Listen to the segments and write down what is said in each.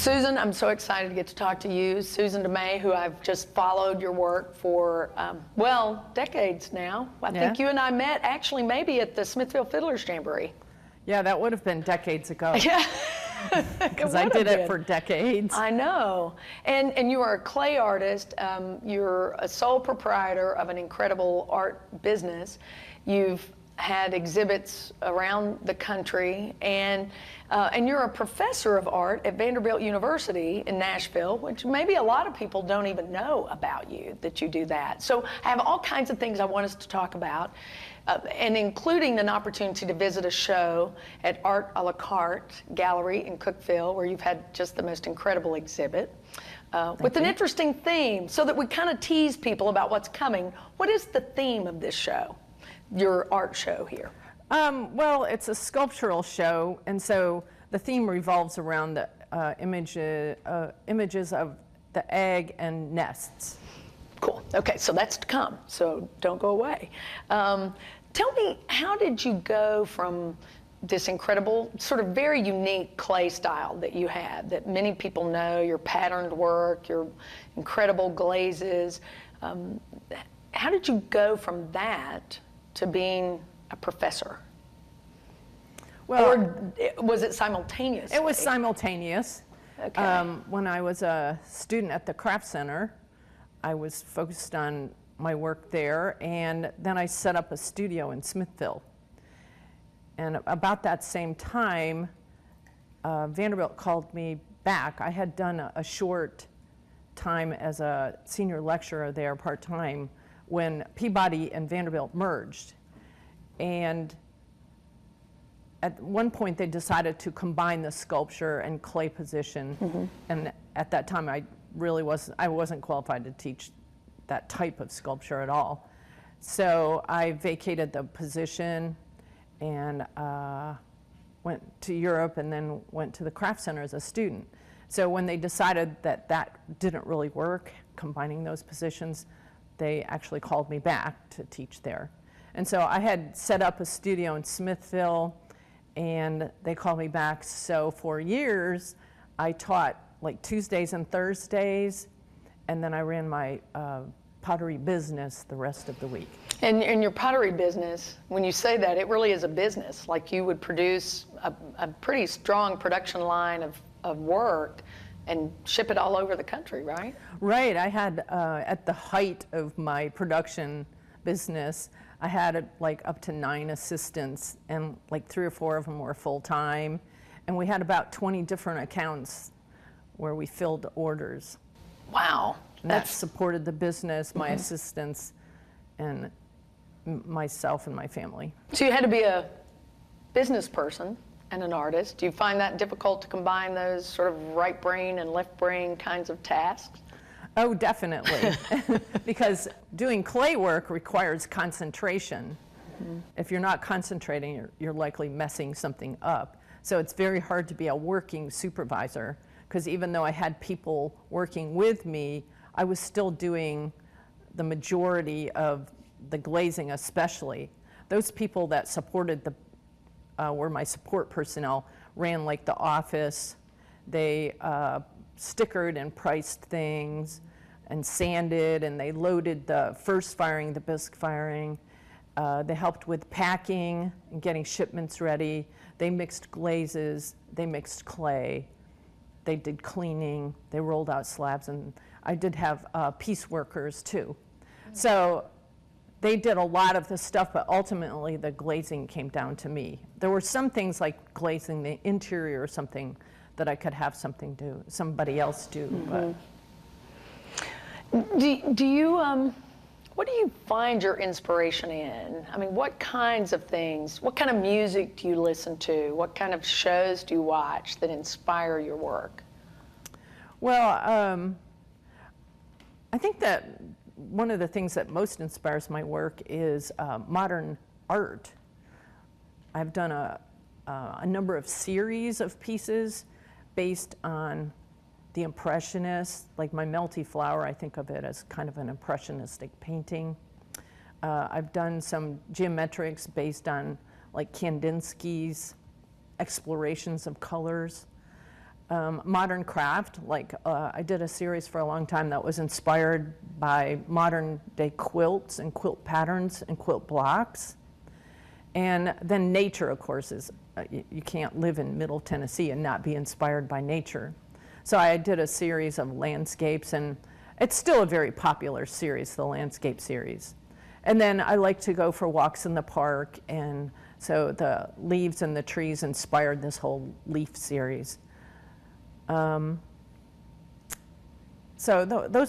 Susan, I'm so excited to get to talk to you. Susan DeMay, who I've just followed your work for, well, decades now. I think you and I met actually maybe at the Smithville Fiddlers Jamboree. Yeah, that would have been decades ago. Yeah. Because I did it for decades. I know. And you are a clay artist. You're a sole proprietor of an incredible art business. You've had exhibits around the country, and you're a professor of art at Vanderbilt University in Nashville, which maybe a lot of people don't even know about you, that you do that. So I have all kinds of things I want us to talk about, and including an opportunity to visit a show at Carte Gallery in Cookeville, where you've had just the most incredible exhibit with an interesting theme, so that we kind of tease people about what's coming. What is the theme of this show? Your art show here? Well, it's a sculptural show, and so the theme revolves around the images of the egg and nests. Cool. Okay, so that's to come, so don't go away. Tell me, how did you go from this incredible, sort of very unique clay style that you have, that many people know, your patterned work, your incredible glazes, how did you go from that to being a professor? Well, or was it simultaneous? It was simultaneous. Okay. When I was a student at the Craft Center, I was focused on my work there, and then I set up a studio in Smithville. And about that same time, Vanderbilt called me back. I had done a short time as a senior lecturer there part-time when Peabody and Vanderbilt merged. And at one point they decided to combine the sculpture and clay position. And at that time I wasn't qualified to teach that type of sculpture at all. So I vacated the position and went to Europe, and then went to the Craft Center as a student. So when they decided that that didn't really work, combining those positions, they actually called me back to teach there. And so I had set up a studio in Smithville, and they called me back. So for years, I taught like Tuesdays and Thursdays, and then I ran my pottery business the rest of the week. And in your pottery business, when you say that, it really is a business. Like, you would produce a pretty strong production line of work and ship it all over the country, right? Right. I had, at the height of my production business, I had like up to 9 assistants, and like 3 or 4 of them were full-time. And we had about 20 different accounts where we filled orders. Wow. And that supported the business, my assistants, and myself and my family. So you had to be a business person and an artist. Do you find that difficult to combine those sort of right brain and left brain kinds of tasks? Oh, definitely. Because doing clay work requires concentration. If you're not concentrating, you're likely messing something up. So it's very hard to be a working supervisor, because even though I had people working with me, I was still doing the majority of the glazing especially. Those people that supported were my support personnel, ran like the office. They stickered and priced things and sanded, and they loaded the first firing, the bisque firing. They helped with packing and getting shipments ready. They mixed glazes, they mixed clay. They did cleaning, they rolled out slabs, and I did have piece workers too. So they did a lot of the stuff, but ultimately the glazing came down to me. There were some things like glazing the interior or something that I could have somebody else do. But. Do you, what do you find your inspiration in? I mean, what kinds of things, what kind of music do you listen to? What kind of shows do you watch that inspire your work? Well, I think that one of the things that most inspires my work is modern art. I've done a number of series of pieces based on the Impressionists, like my Melty Flower, I think of it as kind of an impressionistic painting. I've done some geometrics based on like Kandinsky's explorations of colors. modern craft. Like I did a series for a long time that was inspired by modern day quilts and quilt patterns and quilt blocks. And then nature, of course, is you can't live in Middle Tennessee and not be inspired by nature. So I did a series of landscapes, and it's still a very popular series, the landscape series. And then I like to go for walks in the park, and so the leaves and the trees inspired this whole leaf series. Those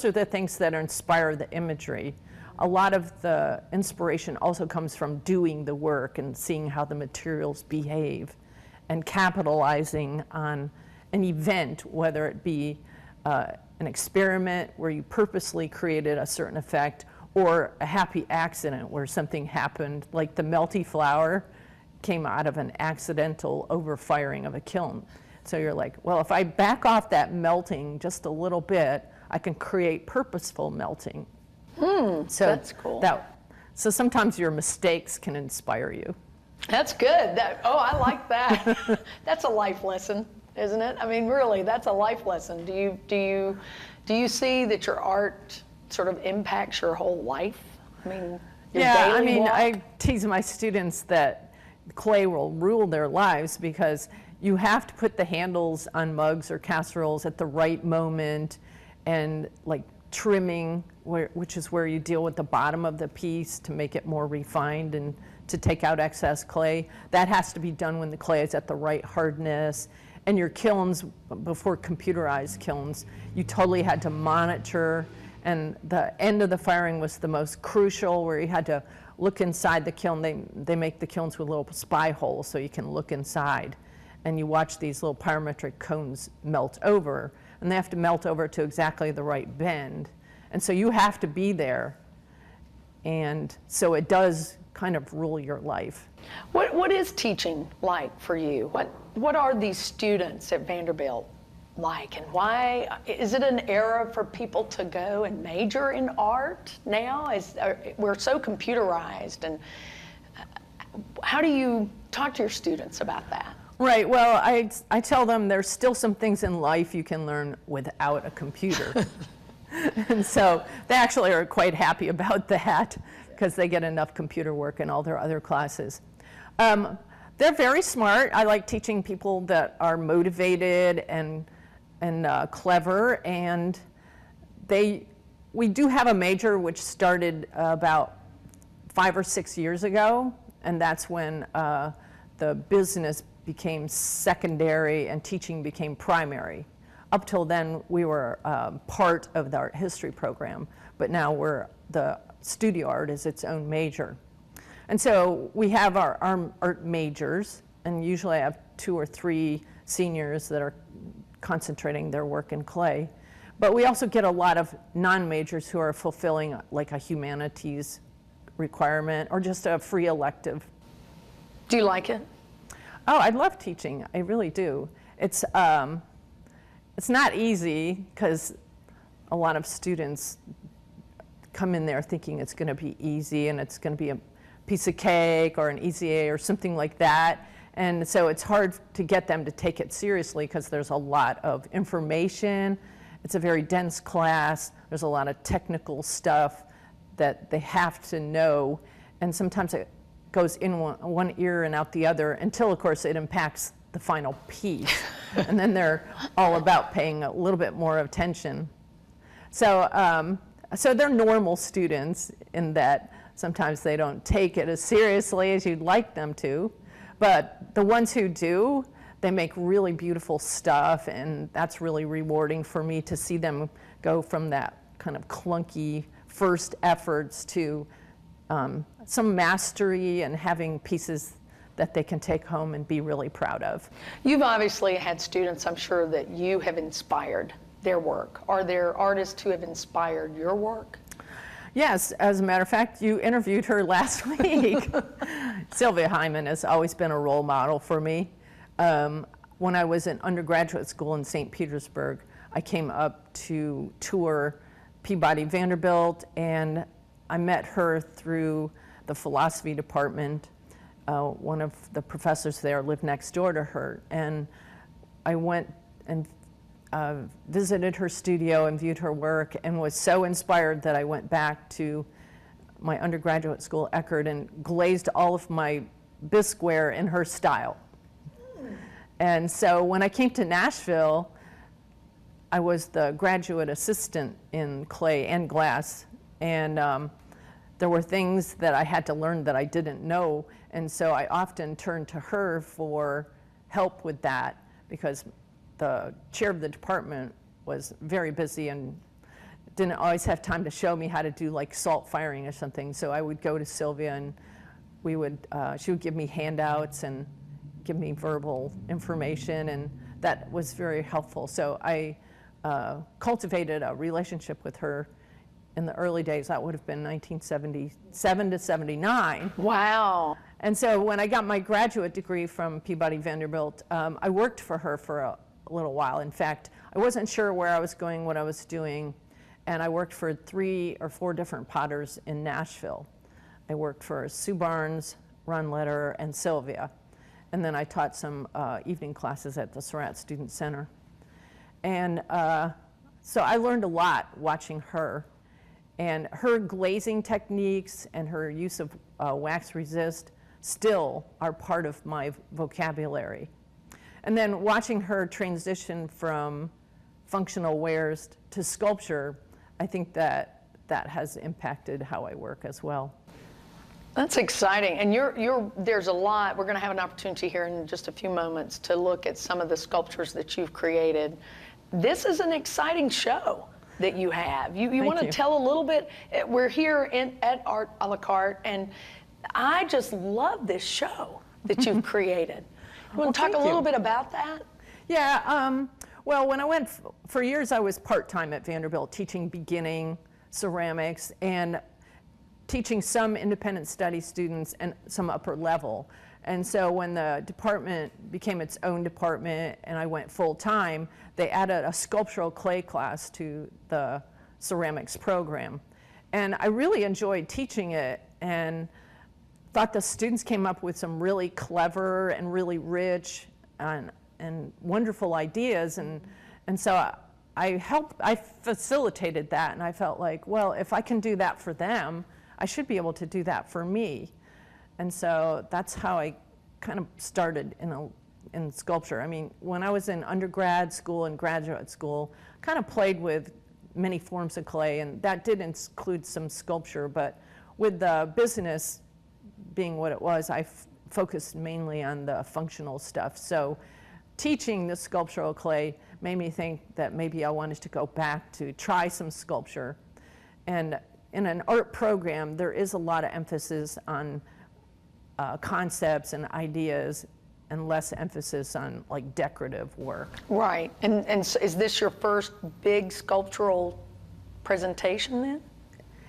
are the things that inspire the imagery. A lot of the inspiration also comes from doing the work and seeing how the materials behave and capitalizing on an event, whether it be an experiment where you purposely created a certain effect, or a happy accident where something happened, like the melty flower came out of an accidental overfiring of a kiln. So you're like, well, if I back off that melting just a little bit, I can create purposeful melting. So that's cool. So sometimes your mistakes can inspire you. That's good. I like that. That's a life lesson, isn't it? I mean, really, that's a life lesson. Do you see that your art sort of impacts your whole life? I mean, your daily walk? I tease my students that clay will rule their lives because you have to put the handles on mugs or casseroles at the right moment, and like trimming, which is where you deal with the bottom of the piece to make it more refined and to take out excess clay. That has to be done when the clay is at the right hardness. And your kilns, before computerized kilns, you totally had to monitor, and the end of the firing was the most crucial, where you had to look inside the kiln. They make the kilns with little spy holes so you can look inside, and you watch these little pyrometric cones melt over, and they have to melt over to exactly the right bend. And so you have to be there, and so it does kind of rule your life. What is teaching like for you? What are these students at Vanderbilt like, and why is it an era for people to go and major in art now? We're so computerized, and how do you talk to your students about that? Right, well, I tell them there's still some things in life you can learn without a computer. And so they actually are quite happy about that, because they get enough computer work in all their other classes. They're very smart. I like teaching people that are motivated and clever, and we do have a major which started about 5 or 6 years ago, and that's when the business became secondary and teaching became primary. Up till then, we were part of the art history program, but now the studio art is its own major. And so we have our art majors, and usually I have 2 or 3 seniors that are concentrating their work in clay. But we also get a lot of non-majors who are fulfilling like a humanities requirement or just a free elective. Do you like it? Oh, I love teaching. I really do. It's not easy, because a lot of students come in there thinking it's going to be easy and it's going to be a piece of cake or an easy A or something like that. And so it's hard to get them to take it seriously, because there's a lot of information. It's a very dense class. There's a lot of technical stuff that they have to know. And sometimes it goes in one ear and out the other, until, of course, it impacts the final piece. And then they're all about paying a little bit more attention. So, so they're normal students in that sometimes they don't take it as seriously as you'd like them to. But the ones who do, they make really beautiful stuff, and that's really rewarding for me to see them go from that kind of clunky first efforts to some mastery and having pieces that they can take home and be really proud of. You've obviously had students, I'm sure, that you have inspired their work. Are there artists who have inspired your work? Yes, as a matter of fact, you interviewed her last week. Sylvia Hyman has always been a role model for me. When I was in undergraduate school in St. Petersburg, I came up to tour Peabody Vanderbilt, and I met her through the philosophy department. One of the professors there lived next door to her, and I went and visited her studio and viewed her work and was so inspired that I went back to my undergraduate school, Eckerd, and glazed all of my bisqueware in her style. And so when I came to Nashville, I was the graduate assistant in clay and glass, and there were things that I had to learn that I didn't know, and so I often turned to her for help with that because the chair of the department was very busy and didn't always have time to show me how to do like salt firing or something. So I would go to Sylvia and she would give me handouts and give me verbal information, and that was very helpful. So I cultivated a relationship with her in the early days. That would have been 1977 to 79. Wow. And so when I got my graduate degree from Peabody Vanderbilt, I worked for her for a little while. In fact, I wasn't sure where I was going, what I was doing, and I worked for 3 or 4 different potters in Nashville. I worked for Sue Barnes, Ron Letter, and Sylvia. And then I taught some evening classes at the Surratt Student Center. And so I learned a lot watching her. And her glazing techniques and her use of wax resist still are part of my vocabulary. And then watching her transition from functional wares to sculpture, I think that has impacted how I work as well. That's exciting. And there's a lot. We're going to have an opportunity here in just a few moments to look at some of the sculptures that you've created. This is an exciting show that you have. You want to tell a little bit? We're here at Art a la Carte, and I just love this show that you've created. You want to talk a little bit about that? Yeah. Well, when I went, for years I was part-time at Vanderbilt teaching beginning ceramics and teaching some independent study students and some upper level. And so when the department became its own department and I went full-time, they added a sculptural clay class to the ceramics program. And I really enjoyed teaching it and thought the students came up with some really clever and really rich and wonderful ideas. And so I facilitated that, and I felt like, well, if I can do that for them, I should be able to do that for me. And so that's how I kind of started in sculpture. I mean, when I was in undergrad school and graduate school, I kind of played with many forms of clay, and that did include some sculpture, but with the business being what it was, I focused mainly on the functional stuff. So teaching the sculptural clay made me think that maybe I wanted to go back to try some sculpture. And in an art program, there is a lot of emphasis on concepts and ideas and less emphasis on like decorative work. Right. And so is this your first big sculptural presentation then?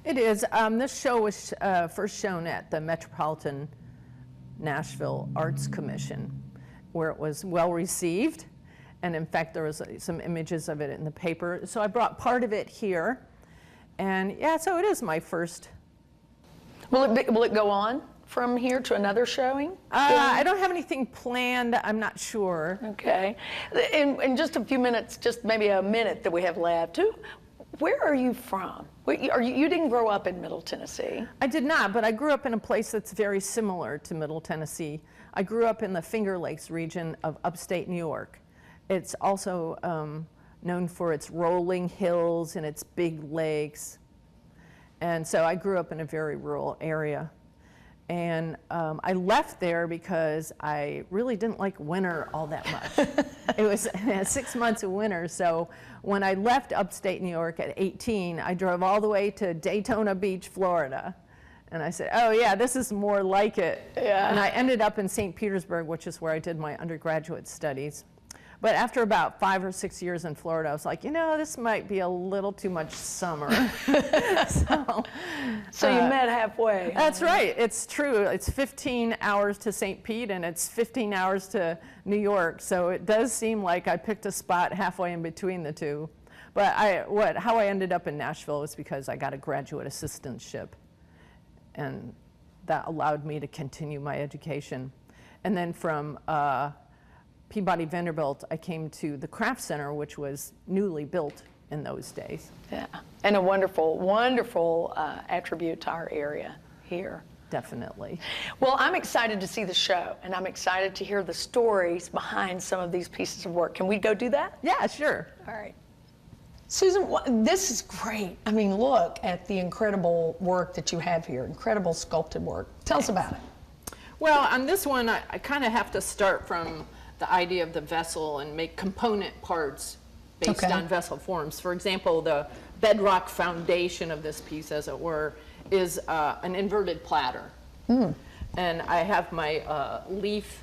It is. This show was first shown at the Metropolitan Nashville Arts Commission, where it was well received. And in fact, there was some images of it in the paper. So I brought part of it here. And yeah, so it is my first. Will it go on from here to another showing? I don't have anything planned. I'm not sure. Okay. In just a few minutes, just maybe a minute that we have left, where are you from? You didn't grow up in Middle Tennessee. I did not, but I grew up in a place that's very similar to Middle Tennessee. I grew up in the Finger Lakes region of upstate New York. It's also known for its rolling hills and its big lakes. And so I grew up in a very rural area. And I left there because I really didn't like winter all that much. It was 6 months of winter. So when I left upstate New York at 18, I drove all the way to Daytona Beach, Florida. And I said, oh yeah, this is more like it. Yeah. And I ended up in St. Petersburg, which is where I did my undergraduate studies. But after about 5 or 6 years in Florida, I was like, you know, this might be a little too much summer. So you met halfway. That's right. It's true. It's 15 hours to St. Pete, and it's 15 hours to New York. So it does seem like I picked a spot halfway in between the two. But how I ended up in Nashville was because I got a graduate assistantship, and that allowed me to continue my education. And then from Peabody Vanderbilt, I came to the Craft Center, which was newly built in those days. Yeah, and a wonderful, wonderful attribute to our area here. Definitely. Well, I'm excited to see the show, and I'm excited to hear the stories behind some of these pieces of work. Can we go do that? Yeah, sure. All right. Susan, this is great. I mean, look at the incredible work that you have here, incredible sculpted work. Tell us about it. Well, on this one, I kind of have to start from the idea of the vessel and make component parts based on vessel forms. For example, the bedrock foundation of this piece, as it were, is an inverted platter. And I have my leaf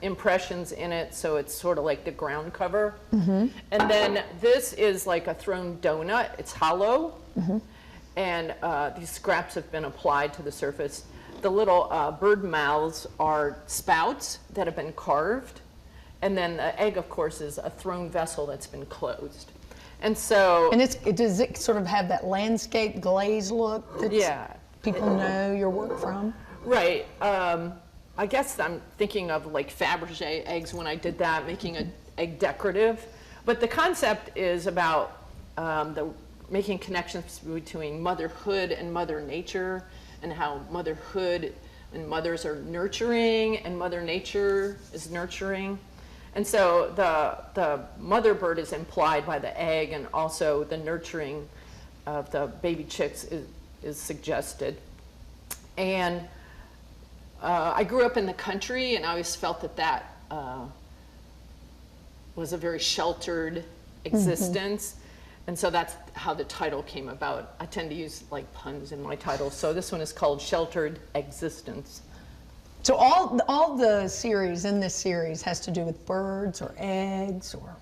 impressions in it, so it's sort of like the ground cover. And then this is like a thrown donut. It's hollow, and these scraps have been applied to the surface. The little bird mouths are spouts that have been carved, and then the egg, of course, is a thrown vessel that's been closed. And so, And does it sort of have that landscape glaze look that people know your work from? Right. I guess I'm thinking of like Fabergé eggs when I did that, making an egg decorative. But the concept is about making connections between motherhood and Mother Nature, and how motherhood and mothers are nurturing and Mother Nature is nurturing. And so the mother bird is implied by the egg, and also the nurturing of the baby chicks is suggested. And I grew up in the country, and I always felt that was a very sheltered existence. And so that's how the title came about. I tend to use like puns in my titles. So this one is called Sheltered Existence. So all the series in this series has to do with birds or eggs or?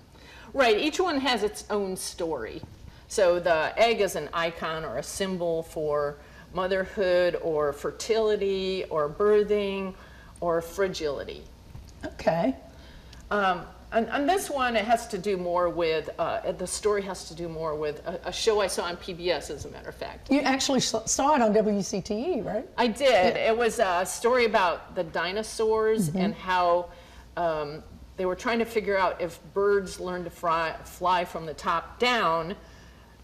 Right, each one has its own story. So the egg is an icon or a symbol for motherhood or fertility or birthing or fragility. Okay. On this one, it has to do more with, the story has to do more with a show I saw on PBS, as a matter of fact. You actually saw it on WCTE, right? I did. It was a story about the dinosaurs and how they were trying to figure out if birds learn to fly from the top down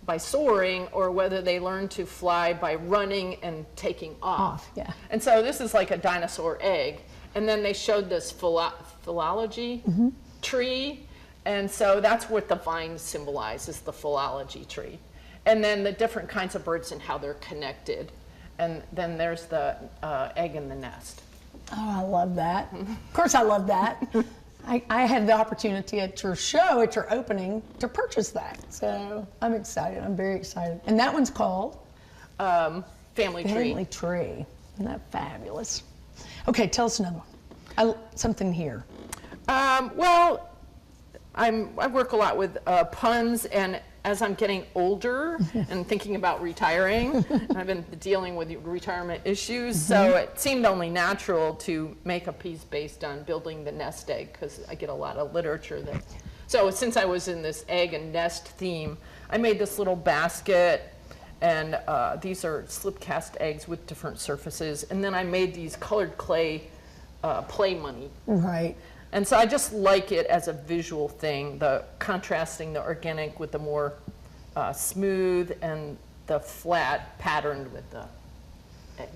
by soaring, or whether they learn to fly by running and taking off. Yeah. And so this is like a dinosaur egg. And then they showed this philology tree, and so that's what the vine symbolizes, the philology tree. And then the different kinds of birds and how they're connected. And then there's the egg in the nest. Oh, I love that. Of course I love that. I had the opportunity at your show, at your opening, to purchase that. So I'm excited. I'm very excited. And that one's called? Family Tree. Family Tree. Isn't that fabulous? Okay, tell us another one. Something here. Well, I work a lot with puns, and as I'm getting older and thinking about retiring, I've been dealing with retirement issues, so it seemed only natural to make a piece based on building the nest egg, because I get a lot of literature that. So since I was in this egg and nest theme, I made this little basket, and these are slip cast eggs with different surfaces, and then I made these colored clay play money. Right. And so I just like it as a visual thing, the contrasting the organic with the more smooth, and the flat patterned with the egg.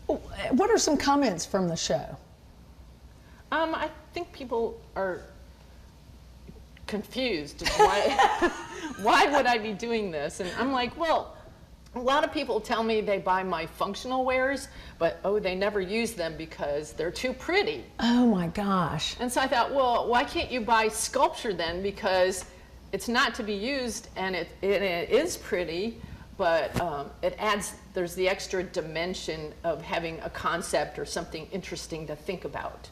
What are some comments from the show? I think people are confused. Why would I be doing this? And I'm like, well, a lot of people tell me they buy my functional wares, but they never use them because they're too pretty. Oh my gosh. And so I thought, well, why can't you buy sculpture then? Because it's not to be used, and it is pretty, but it adds, there's the extra dimension of having a concept or something interesting to think about.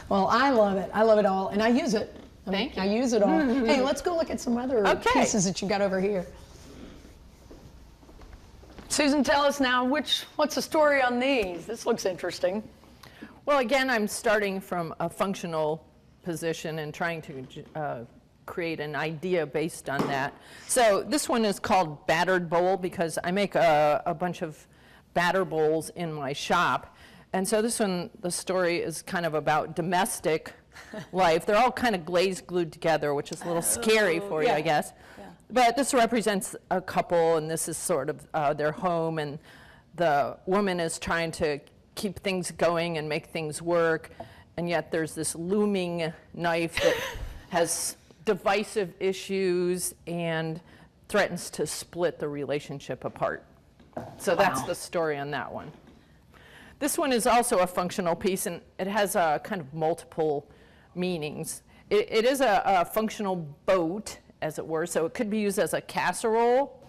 Well, I love it. I love it all, and I use it. Thank you. I use it all. Hey, let's go look at some other pieces that you got over here. Susan, tell us now, what's the story on these? This looks interesting. Well, again, I'm starting from a functional position and trying to create an idea based on that. So this one is called Battered Bowl, because I make a bunch of batter bowls in my shop. And so this one, the story is kind of about domestic life. They're all kind of glazed glued together, which is a little scary for you, I guess. Yeah. But this represents a couple, and this is sort of their home, and the woman is trying to keep things going and make things work, and yet there's this looming knife that has divisive issues and threatens to split the relationship apart. So that's the story on that one. This one is also a functional piece, and it has kind of multiple meanings. It is a functional boat, as it were, so it could be used as a casserole.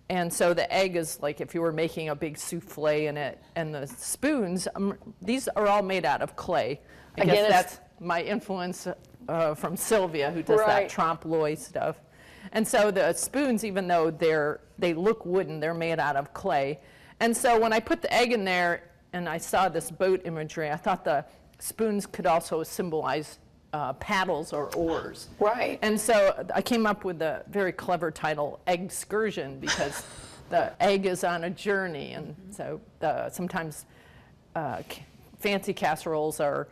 And so the egg is like if you were making a big souffle in it, and the spoons, these are all made out of clay. I guess that's my influence from Sylvia, who does that trompe-l'oeil stuff. And so the spoons, even though they look wooden, they're made out of clay. And so when I put the egg in there and I saw this boat imagery, I thought the spoons could also symbolize paddles or oars. Right. And so I came up with a very clever title, Eggscursion, because the egg is on a journey. And so sometimes fancy casseroles are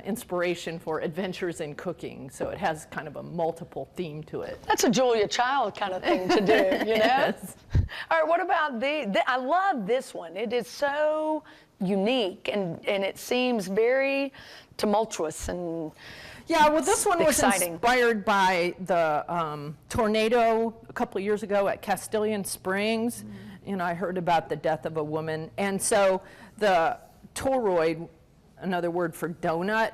inspiration for adventures in cooking. So it has kind of a multiple theme to it. That's a Julia Child kind of thing to do, you know? Yes. All right, what about I love this one. It is so unique, and it seems very tumultuous and yeah, well, this one was exciting. Inspired by the tornado a couple of years ago at Castilian Springs. You know, I heard about the death of a woman. And so the toroid, another word for donut,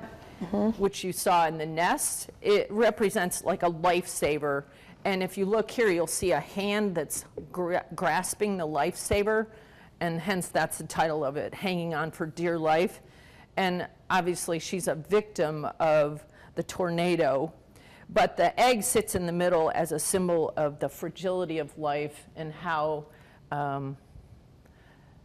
which you saw in the nest, it represents like a lifesaver. And if you look here, you'll see a hand that's grasping the lifesaver, and hence that's the title of it, Hanging On for Dear Life. And obviously she's a victim of the tornado, but the egg sits in the middle as a symbol of the fragility of life and how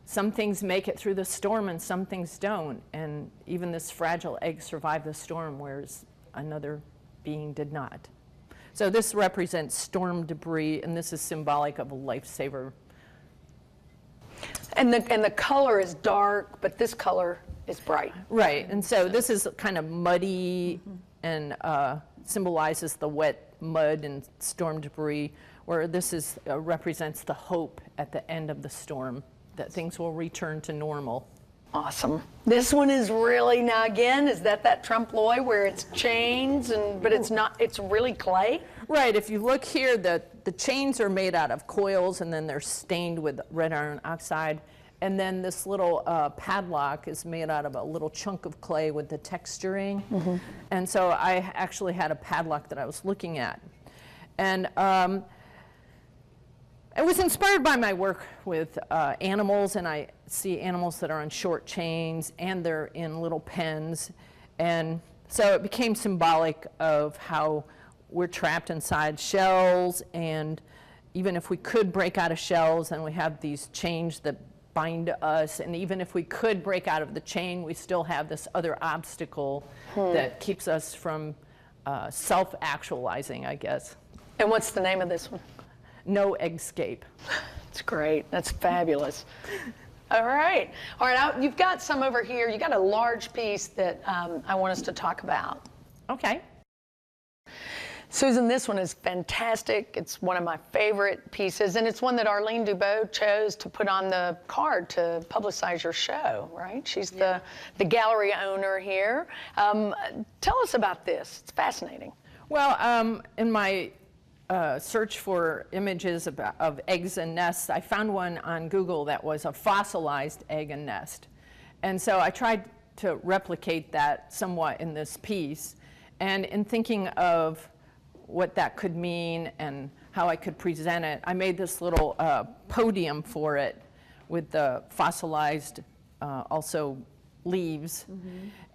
some things make it through the storm and some things don't. And even this fragile egg survived the storm, whereas another being did not. So this represents storm debris, and this is symbolic of a lifesaver. And the color is dark, but this color is bright. Right, and so this is kind of muddy and symbolizes the wet mud and storm debris, where this is represents the hope at the end of the storm, that things will return to normal. Awesome. This one is really, now again, is that trompe-l'oeil where it's chains, but it's not, it's really clay? Right, if you look here, the chains are made out of coils, and then they're stained with red iron oxide. And then this little padlock is made out of a little chunk of clay with the texturing. And so I actually had a padlock that I was looking at. And it was inspired by my work with animals, and I see animals that are on short chains, and they're in little pens. And so it became symbolic of how we're trapped inside shells, and even if we could break out of shells, and we have these chains that bind us, and even if we could break out of the chain, we still have this other obstacle that keeps us from self-actualizing, I guess. And what's the name of this one? No Eggscape. It's great. That's fabulous. All right. All right, you've got some over here. You got a large piece that I want us to talk about. Okay. Susan, this one is fantastic. It's one of my favorite pieces, and it's one that Arlene Dubois chose to put on the card to publicize your show, right? She's the gallery owner here. Tell us about this. It's fascinating. Well, in my search for images of eggs and nests, I found one on Google that was a fossilized egg and nest. And so I tried to replicate that somewhat in this piece. And in thinking of what that could mean and how I could present it, I made this little podium for it with the fossilized also leaves.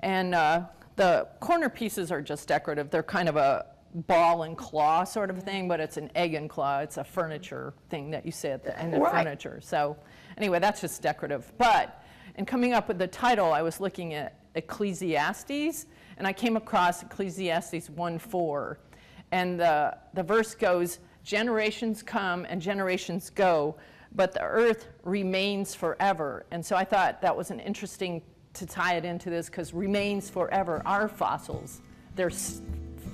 And the corner pieces are just decorative. They're kind of a ball and claw sort of thing, but it's an egg and claw. It's a furniture thing that you say at the end of furniture. So anyway, that's just decorative. But in coming up with the title, I was looking at Ecclesiastes, and I came across Ecclesiastes 1:4. And the verse goes, generations come and generations go, but the earth remains forever. And so I thought that was an interesting to tie it into this, because remains forever are fossils. They're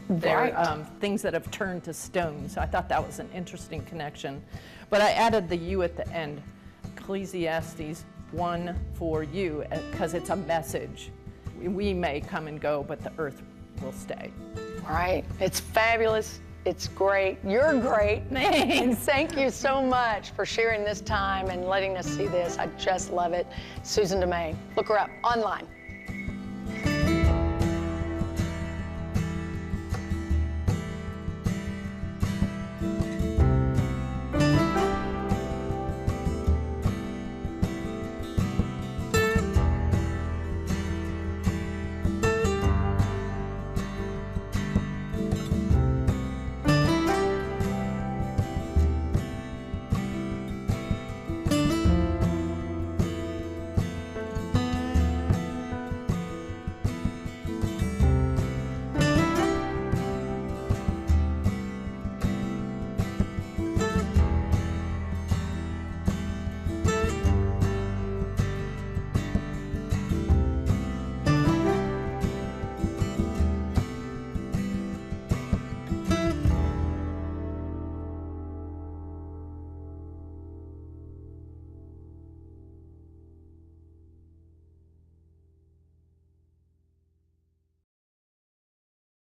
Right. things that have turned to stone. So I thought that was an interesting connection. But I added the you at the end, Ecclesiastes 1 for you, because it's a message. We may come and go, but the earth will stay. Right. It's fabulous. It's great. You're great. And thank you so much for sharing this time and letting us see this. I just love it. Susan DeMay. Look her up online.